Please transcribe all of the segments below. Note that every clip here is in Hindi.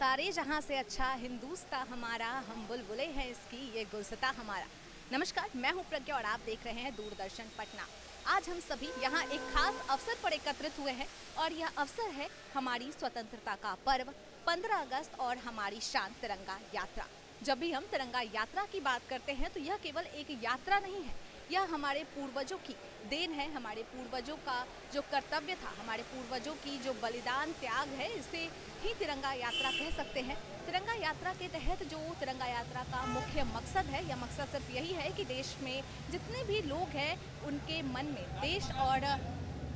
सारे जहां से अच्छा हिंदुस्तान हमारा, हम बुलबुलें हैं इसकी ये गुलसिता हमारा। नमस्कार, मैं हूं प्रज्ञा और आप देख रहे हैं दूरदर्शन पटना। आज हम सभी यहां एक खास अवसर पर एकत्रित हुए हैं और यह अवसर है हमारी स्वतंत्रता का पर्व 15 अगस्त और हमारी शान तिरंगा यात्रा। जब भी हम तिरंगा यात्रा की बात करते हैं तो यह केवल एक यात्रा नहीं है, यह हमारे पूर्वजों की देन है, हमारे पूर्वजों का जो कर्तव्य था, हमारे पूर्वजों की जो बलिदान त्याग है, इसे ही तिरंगा यात्रा कह सकते हैं। तिरंगा यात्रा के तहत जो तिरंगा यात्रा का मुख्य मकसद है, यह मकसद सिर्फ यही है कि देश में जितने भी लोग हैं उनके मन में देश और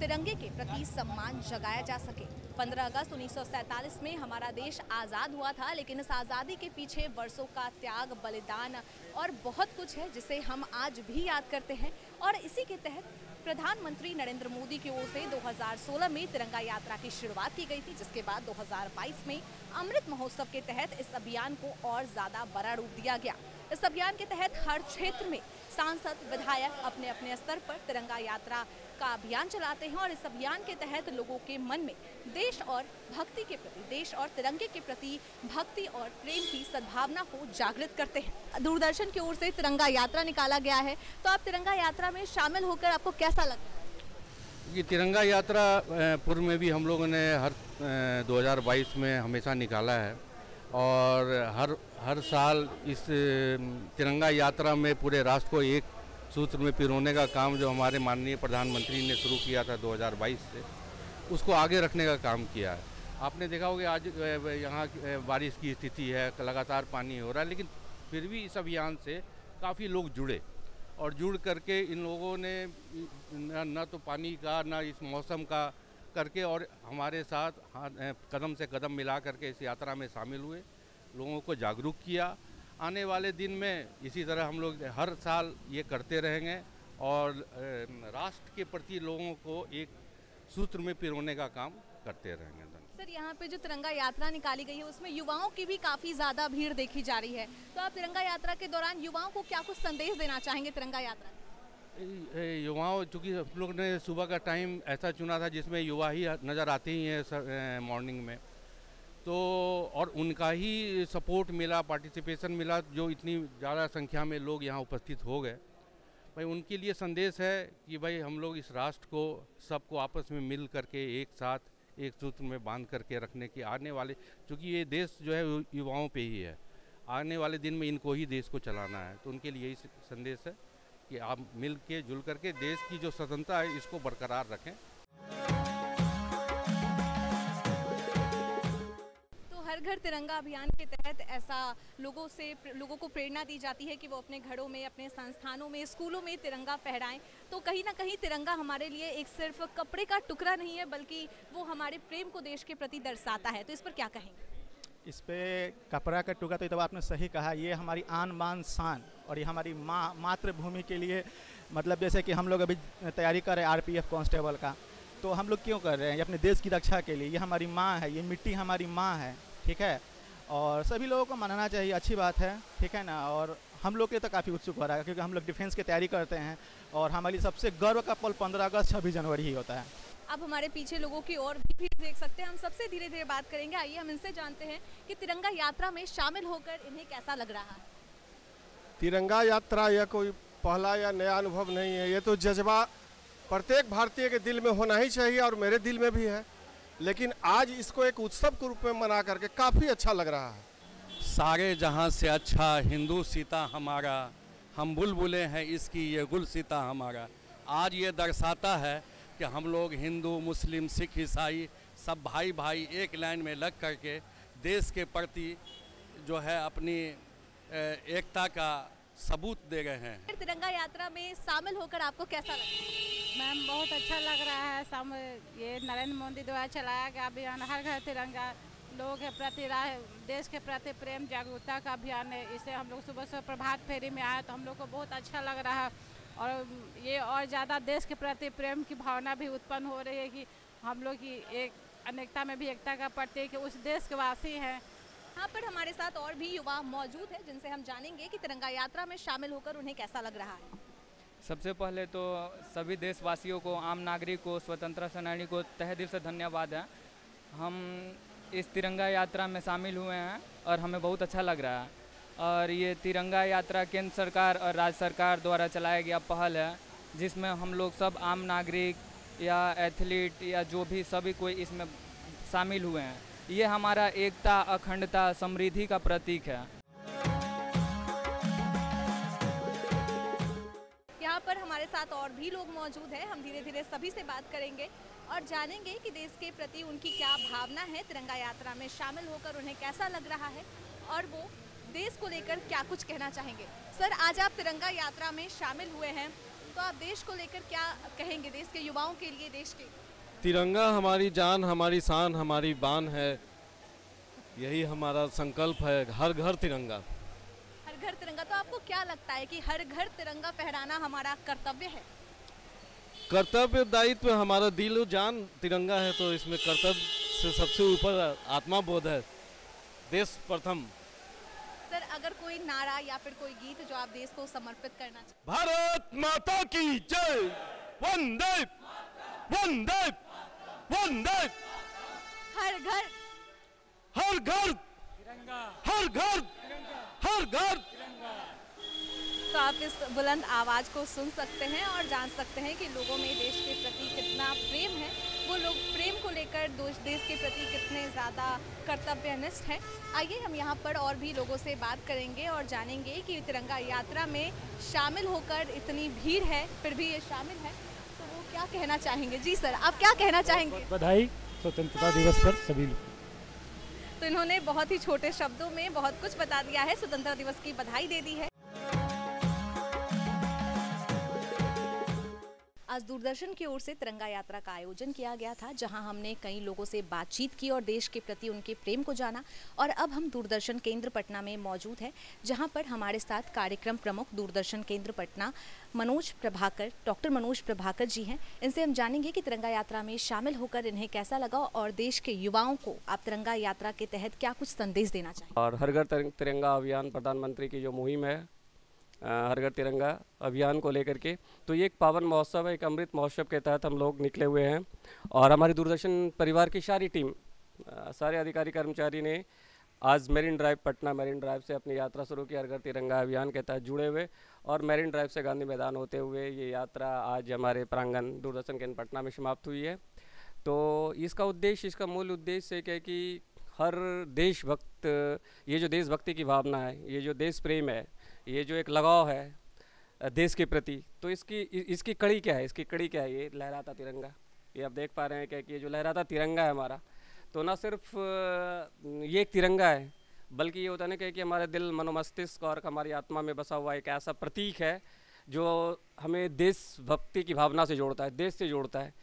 तिरंगे के प्रति सम्मान जगाया जा सके। 15 अगस्त 1947 में हमारा देश आज़ाद हुआ था, लेकिन इस आज़ादी के पीछे वर्षों का त्याग, बलिदान और बहुत कुछ है जिसे हम आज भी याद करते हैं। और इसी के तहत प्रधानमंत्री नरेंद्र मोदी की ओर से 2016 में तिरंगा यात्रा की शुरुआत की गई थी, जिसके बाद 2022 में अमृत महोत्सव के तहत इस अभियान को और ज़्यादा बड़ा रूप दिया गया। इस अभियान के तहत हर क्षेत्र में सांसद, विधायक अपने अपने स्तर पर तिरंगा यात्रा का अभियान चलाते हैं और इस अभियान के तहत लोगों के मन में देश और भक्ति के प्रति, देश और तिरंगे के प्रति भक्ति और प्रेम की सद्भावना को जागृत करते हैं। दूरदर्शन की ओर से तिरंगा यात्रा निकाला गया है, तो आप तिरंगा यात्रा में शामिल होकर आपको कैसा लगता है? ये तिरंगा यात्रा पूर्व में भी हम लोगों ने हर 2022 में हमेशा निकाला है और हर साल इस तिरंगा यात्रा में पूरे राष्ट्र को एक सूत्र में पिरोने का काम जो हमारे माननीय प्रधानमंत्री ने शुरू किया था 2022 से, उसको आगे रखने का काम किया है। आपने देखा होगा आज यहाँ बारिश की स्थिति है, लगातार पानी हो रहा है, लेकिन फिर भी इस अभियान से काफ़ी लोग जुड़े और जुड़ करके इन लोगों ने न तो पानी का न इस मौसम का करके और हमारे साथ कदम से कदम मिला करके इस यात्रा में शामिल हुए, लोगों को जागरूक किया। आने वाले दिन में इसी तरह हम लोग हर साल ये करते रहेंगे और राष्ट्र के प्रति लोगों को एक सूत्र में पिरोने का काम करते रहेंगे। सर, यहाँ पे जो तिरंगा यात्रा निकाली गई है उसमें युवाओं की भी काफ़ी ज़्यादा भीड़ देखी जा रही है, तो आप तिरंगा यात्रा के दौरान युवाओं को क्या कुछ संदेश देना चाहेंगे तिरंगा यात्रा? युवाओं, चूँकि हम लोग ने सुबह का टाइम ऐसा चुना था जिसमें युवा ही नज़र आते ही हैं मॉर्निंग में, तो और उनका ही सपोर्ट मिला, पार्टिसिपेशन मिला, जो इतनी ज़्यादा संख्या में लोग यहाँ उपस्थित हो गए। भाई उनके लिए संदेश है कि भाई हम लोग इस राष्ट्र को सबको आपस में मिल करके एक साथ एक सूत्र में बांध करके रखने की आने वाले, चूँकि ये देश जो है युवाओं पे ही है, आने वाले दिन में इनको ही देश को चलाना है, तो उनके लिए यही संदेश है कि आप मिल के जुल करके देश की जो स्वतंत्रता है इसको बरकरार रखें। तो हर घर तिरंगा अभियान के तहत ऐसा लोगों को प्रेरणा दी जाती है कि वो अपने घरों में, अपने संस्थानों में, स्कूलों में तिरंगा फहराएं। तो कहीं ना कहीं तिरंगा हमारे लिए एक सिर्फ कपड़े का टुकड़ा नहीं है, बल्कि वो हमारे प्रेम को देश के प्रति दर्शाता है। तो इस पर क्या कहेंगे? इस पे कपड़ा का टुकड़ा तो आपने सही कहा, ये हमारी आन बान शान और ये हमारी मातृभूमि के लिए, मतलब जैसे कि हम लोग अभी तैयारी कर रहे हैं आरपीएफ कांस्टेबल का, तो हम लोग क्यों कर रहे हैं? ये अपने देश की रक्षा के लिए। ये हमारी माँ है, ये मिट्टी हमारी माँ है, ठीक है, और सभी लोगों को मनाना चाहिए, अच्छी बात है, ठीक है ना। और हम लोग के तो काफ़ी उत्सुक हो रहा है क्योंकि हम लोग डिफेंस की तैयारी करते हैं और हमारी सबसे गर्व का पल 15 अगस्त 26 जनवरी ही होता है। अब हमारे पीछे लोगों की और भी भीड़ देख सकते हैं, हम सबसे धीरे धीरे बात करेंगे। आइए हम इनसे जानते हैं कि तिरंगा यात्रा में शामिल होकर इन्हें कैसा लग रहा है। तिरंगा यात्रा यह कोई पहला या नया अनुभव नहीं है, ये तो जज्बा प्रत्येक भारतीय के दिल में होना ही चाहिए और मेरे दिल में भी है, लेकिन आज इसको एक उत्सव के रूप में मना करके काफ़ी अच्छा लग रहा है। सारे जहां से अच्छा हिंदुस्तान हमारा, हम बुलबुलें हैं इसकी ये गुलसिता हमारा। आज ये दर्शाता है कि हम लोग हिंदू, मुस्लिम, सिख, ईसाई सब भाई भाई एक लाइन में लग करके देश के प्रति जो है अपनी एकता का सबूत दे रहे हैं। तिरंगा यात्रा में शामिल होकर आपको कैसा लगा? मैम, बहुत अच्छा लग रहा है। ये नरेंद्र मोदी द्वारा चलाया गया अभियान हर घर तिरंगा, लोगों के प्रति देश के प्रति प्रेम जागरूकता का अभियान है। इसे हम लोग सुबह से प्रभात फेरी में आए तो हम लोग को बहुत अच्छा लग रहा है और ये और ज़्यादा देश के प्रति प्रेम की भावना भी उत्पन्न हो रही है कि हम लोग की एक अनेकता में भी एकता का प्रतीक उस देश के वासी हैं। यहाँ पर हमारे साथ और भी युवा मौजूद हैं जिनसे हम जानेंगे कि तिरंगा यात्रा में शामिल होकर उन्हें कैसा लग रहा है। सबसे पहले तो सभी देशवासियों को, आम नागरिक को, स्वतंत्रता सेनानी को तहे दिल से धन्यवाद है। हम इस तिरंगा यात्रा में शामिल हुए हैं और हमें बहुत अच्छा लग रहा है। और ये तिरंगा यात्रा केंद्र सरकार और राज्य सरकार द्वारा चलाया गया पहल है, जिसमें हम लोग सब आम नागरिक या एथलीट या जो भी सभी कोई इसमें शामिल हुए हैं। ये हमारा एकता, अखंडता, समृद्धि का प्रतीक है। यहाँ पर हमारे साथ और भी लोग मौजूद हैं। हम धीरे धीरे सभी से बात करेंगे और जानेंगे कि देश के प्रति उनकी क्या भावना है, तिरंगा यात्रा में शामिल होकर उन्हें कैसा लग रहा है और वो देश को लेकर क्या कुछ कहना चाहेंगे। सर, आज आप तिरंगा यात्रा में शामिल हुए हैं, तो आप देश को लेकर क्या कहेंगे, देश के युवाओं के लिए, देश के? तिरंगा हमारी जान, हमारी शान, हमारी बान है। यही हमारा संकल्प है, हर घर तिरंगा। हर घर तिरंगा। तो आपको क्या लगता है कि हर घर तिरंगा फहराना हमारा कर्तव्य है? कर्तव्य, दायित्व, हमारा दिल जान तिरंगा है, तो इसमें कर्तव्य से सबसे ऊपर आत्मा बोध है। देश प्रथम। सर, अगर कोई नारा या फिर कोई गीत जो आप देश को समर्पित करना चाहें? भारत माता की जय, वंदे वंदे वंदे। हर घर तिरंगा, हर घर तिरंगा। तो आप इस बुलंद आवाज़ को सुन सकते हैं और जान सकते हैं कि लोगों में देश के प्रति कितना प्रेम है। वो लोग प्रेम को लेकर देश के प्रति कितने ज़्यादा कर्तव्यनिष्ठ हैं। आइए हम यहाँ पर और भी लोगों से बात करेंगे और जानेंगे कि तिरंगा यात्रा में शामिल होकर इतनी भीड़ है, फिर भी ये शामिल है, तो वो क्या कहना चाहेंगे। जी सर, आप क्या कहना चाहेंगे? बधाई स्वतंत्रता दिवस पर सभी लोग। तो इन्होंने बहुत ही छोटे शब्दों में बहुत कुछ बता दिया है, स्वतंत्रता दिवस की बधाई दे दी है। आज दूरदर्शन की ओर से तिरंगा यात्रा का आयोजन किया गया था, जहां हमने कई लोगों से बातचीत की और देश के प्रति उनके प्रेम को जाना। और अब हम दूरदर्शन केंद्र पटना में मौजूद हैं, जहां पर हमारे साथ कार्यक्रम प्रमुख दूरदर्शन केंद्र पटना डॉक्टर मनोज प्रभाकर जी हैं। इनसे हम जानेंगे कि तिरंगा यात्रा में शामिल होकर इन्हें कैसा लगा और देश के युवाओं को आप तिरंगा यात्रा के तहत क्या कुछ संदेश देना चाहिए। और हर घर तिरंगा अभियान, प्रधानमंत्री की जो मुहिम है हर घर तिरंगा अभियान को लेकर के, तो ये एक पावन महोत्सव है, एक अमृत महोत्सव के तहत हम लोग निकले हुए हैं। और हमारी दूरदर्शन परिवार की सारी टीम, सारे अधिकारी कर्मचारी ने आज marine drive, Patna marine drive से अपनी यात्रा शुरू की, हर घर तिरंगा अभियान के तहत जुड़े हुए। और मेरिन ड्राइव से गांधी मैदान होते हुए ये यात्रा आज हमारे प्रांगण दूरदर्शन केंद्र पटना में समाप्त हुई है। तो इसका उद्देश्य, इसका मूल उद्देश्य है कि हर देशभक्त, ये जो देशभक्ति की भावना है, ये जो देश प्रेम है, ये जो एक लगाव है देश के प्रति, तो इसकी कड़ी क्या है, इसकी कड़ी क्या है? ये लहराता तिरंगा। ये आप देख पा रहे हैं कि ये जो लहराता तिरंगा है हमारा, तो ना सिर्फ ये एक तिरंगा है, बल्कि ये होता है ना कि हमारे दिल, मनोमस्तिष्क और हमारी आत्मा में बसा हुआ एक ऐसा प्रतीक है जो हमें देशभक्ति की भावना से जोड़ता है, देश से जोड़ता है।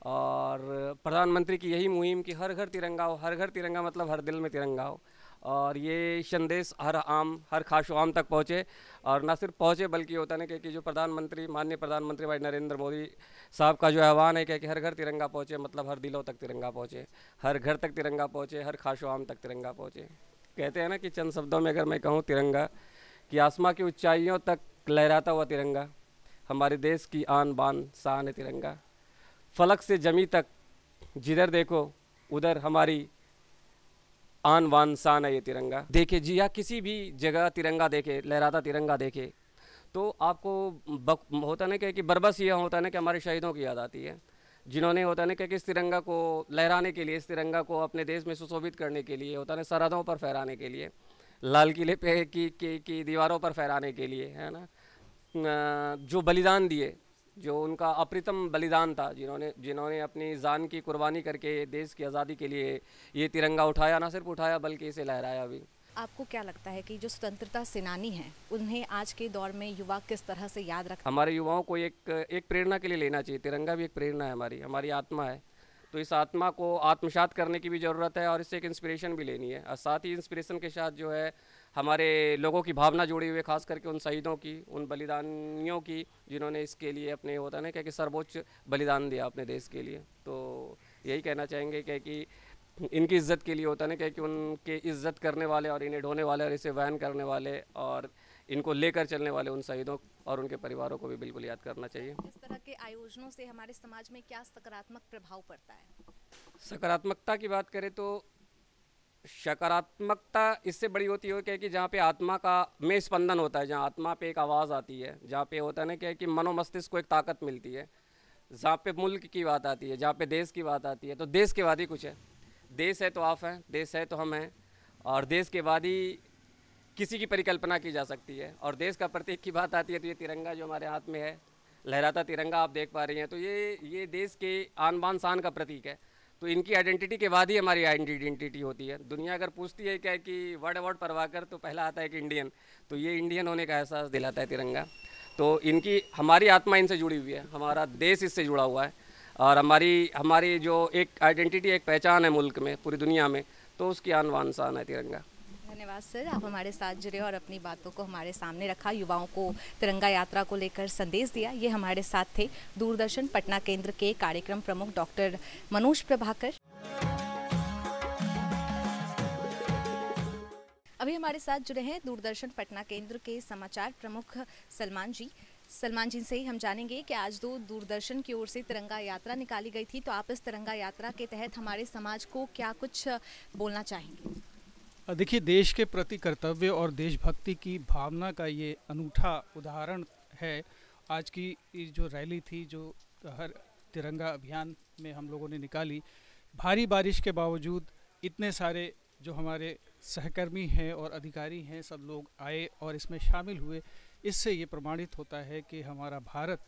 और प्रधानमंत्री की यही मुहिम कि हर घर तिरंगा हो, हर घर तिरंगा मतलब हर दिल में तिरंगा हो, और ये संदेश हर खासो आम तक पहुँचे। और ना सिर्फ पहुँचे बल्कि होता है कि जो प्रधानमंत्री, माननीय प्रधानमंत्री भाई नरेंद्र मोदी साहब का जो आह्वान है कि हर घर तिरंगा पहुँचे, मतलब हर दिलों तक तिरंगा पहुँचे, हर घर तक तिरंगा पहुँचे, हर खासो आम तक तिरंगा पहुँचे। कहते हैं ना कि चंद शब्दों में अगर मैं कहूँ तिरंगा, कि आसमां की ऊंचाइयों तक लहराता हुआ तिरंगा, हमारे देश की आन बान शान है तिरंगा। फलक से जमी तक जिधर देखो उधर हमारी आन बान शान है ये तिरंगा। देखे जी, या किसी भी जगह तिरंगा देखे, लहराता तिरंगा देखे, तो आपको होता ना कि बरबस ये होता ना कि हमारे शहीदों की याद आती है, जिन्होंने होता ना कि इस तिरंगा को लहराने के लिए, इस तिरंगा को अपने देश में सुशोभित करने के लिए, होता ना सरहदों पर फहराने के लिए, लाल किले पे की दीवारों पर फहराने के लिए, है ना, जो बलिदान दिए, जो उनका अप्रतिम बलिदान था, जिन्होंने अपनी जान की कुर्बानी करके देश की आज़ादी के लिए ये तिरंगा उठाया, ना सिर्फ उठाया बल्कि इसे लहराया भी। आपको क्या लगता है कि जो स्वतंत्रता सेनानी हैं, उन्हें आज के दौर में युवा किस तरह से याद रखते? हमारे युवाओं को एक प्रेरणा के लिए लेना चाहिए। तिरंगा भी एक प्रेरणा है, हमारी आत्मा है, तो इस आत्मा को आत्मसात करने की भी ज़रूरत है और इससे एक इंस्पिरेशन भी लेनी है। और साथ ही इंस्पिरेशन के साथ जो है हमारे लोगों की भावना जुड़ी हुई है, खास करके उन शहीदों की, उन बलिदानियों की, जिन्होंने इसके लिए अपने होता है कि सर्वोच्च बलिदान दिया अपने देश के लिए। तो यही कहना चाहेंगे कि इनकी इज़्ज़त के लिए होता है ना कि उनके इज़्ज़त करने वाले और इन्हें ढोने वाले और इसे बयान करने वाले और इनको लेकर चलने वाले उन शहीदों और उनके परिवारों को भी बिल्कुल याद करना चाहिए। इस तरह के आयोजनों से हमारे समाज में क्या सकारात्मक प्रभाव पड़ता है? सकारात्मकता की बात करें तो सकारात्मकता इससे बड़ी होती है क्या कि जहाँ पे आत्मा का में स्पंदन होता है, जहाँ आत्मा पे एक आवाज़ आती है, जहाँ पे होता है ना क्या कि मनोमस्तिष्क को एक ताकत मिलती है, जहाँ पे मुल्क की बात आती है, जहाँ पे देश की बात आती है, तो देश के बाद ही कुछ है। देश है तो आप हैं, देश है तो हम हैं, और देश के बाद ही किसी की परिकल्पना की जा सकती है। और देश का प्रतीक की बात आती है तो ये तिरंगा जो हमारे हाथ में है, लहराता तिरंगा आप देख पा रही हैं, तो ये देश के आन बान शान का प्रतीक है। तो इनकी आइडेंटिटी के बाद ही हमारी आइडेंटिटी होती है। दुनिया अगर पूछती है क्या कि वर्ल्ड अवार्ड परवाकर, तो पहला आता है कि इंडियन, तो ये इंडियन होने का एहसास दिलाता है तिरंगा। तो इनकी हमारी आत्मा इनसे जुड़ी हुई है, हमारा देश इससे जुड़ा हुआ है, और हमारी जो एक आइडेंटिटी, एक पहचान है मुल्क में, पूरी दुनिया में, तो उसकी आन बान शान है तिरंगा। धन्यवाद सर, आप हमारे साथ जुड़े और अपनी बातों को हमारे सामने रखा, युवाओं को तिरंगा यात्रा को लेकर संदेश दिया। ये हमारे साथ थे दूरदर्शन पटना केंद्र के कार्यक्रम प्रमुख डॉक्टर मनोज प्रभाकर। अभी हमारे साथ जुड़े हैं दूरदर्शन पटना केंद्र के समाचार प्रमुख सलमान जी। सलमान जी से हम जानेंगे कि आज दूरदर्शन की ओर से तिरंगा यात्रा निकाली गई थी, तो आप इस तिरंगा यात्रा के तहत हमारे समाज को क्या कुछ बोलना चाहेंगे? देखिए, देश के प्रति कर्तव्य और देशभक्ति की भावना का ये अनूठा उदाहरण है। आज की जो रैली थी, जो हर तिरंगा अभियान में हम लोगों ने निकाली, भारी बारिश के बावजूद इतने सारे जो हमारे सहकर्मी हैं और अधिकारी हैं, सब लोग आए और इसमें शामिल हुए। इससे ये प्रमाणित होता है कि हमारा भारत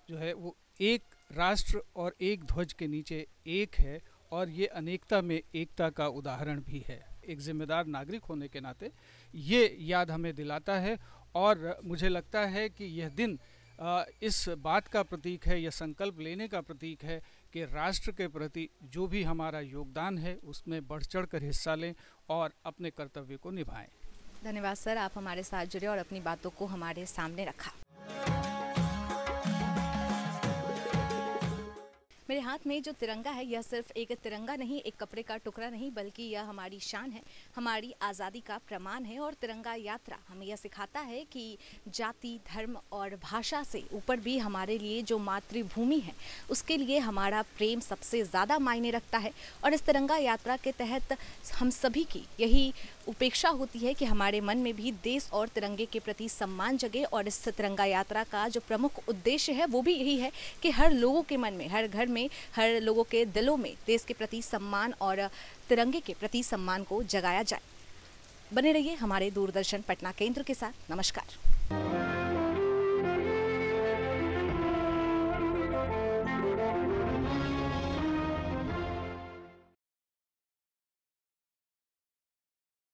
जो है वो एक राष्ट्र और एक ध्वज के नीचे एक है, और ये अनेकता में एकता का उदाहरण भी है। एक जिम्मेदार नागरिक होने के नाते ये याद हमें दिलाता है, और मुझे लगता है कि यह दिन इस बात का प्रतीक है, यह संकल्प लेने का प्रतीक है कि राष्ट्र के प्रति जो भी हमारा योगदान है उसमें बढ़ चढ़ कर हिस्सा लें और अपने कर्तव्य को निभाएं। धन्यवाद सर, आप हमारे साथ जुड़े और अपनी बातों को हमारे सामने रखा। मेरे हाथ में जो तिरंगा है, यह सिर्फ एक तिरंगा नहीं, एक कपड़े का टुकड़ा नहीं, बल्कि यह हमारी शान है, हमारी आज़ादी का प्रमाण है। और तिरंगा यात्रा हमें यह सिखाता है कि जाति, धर्म और भाषा से ऊपर भी हमारे लिए जो मातृभूमि है, उसके लिए हमारा प्रेम सबसे ज़्यादा मायने रखता है। और इस तिरंगा यात्रा के तहत हम सभी की यही उपेक्षा होती है कि हमारे मन में भी देश और तिरंगे के प्रति सम्मान जगे। और इस तिरंगा यात्रा का जो प्रमुख उद्देश्य है वो भी यही है कि हर लोगों के मन में, हर घर में, हर लोगों के दिलों में देश के प्रति सम्मान और तिरंगे के प्रति सम्मान को जगाया जाए। बने रहिए हमारे दूरदर्शन पटना केंद्र के साथ। नमस्कार।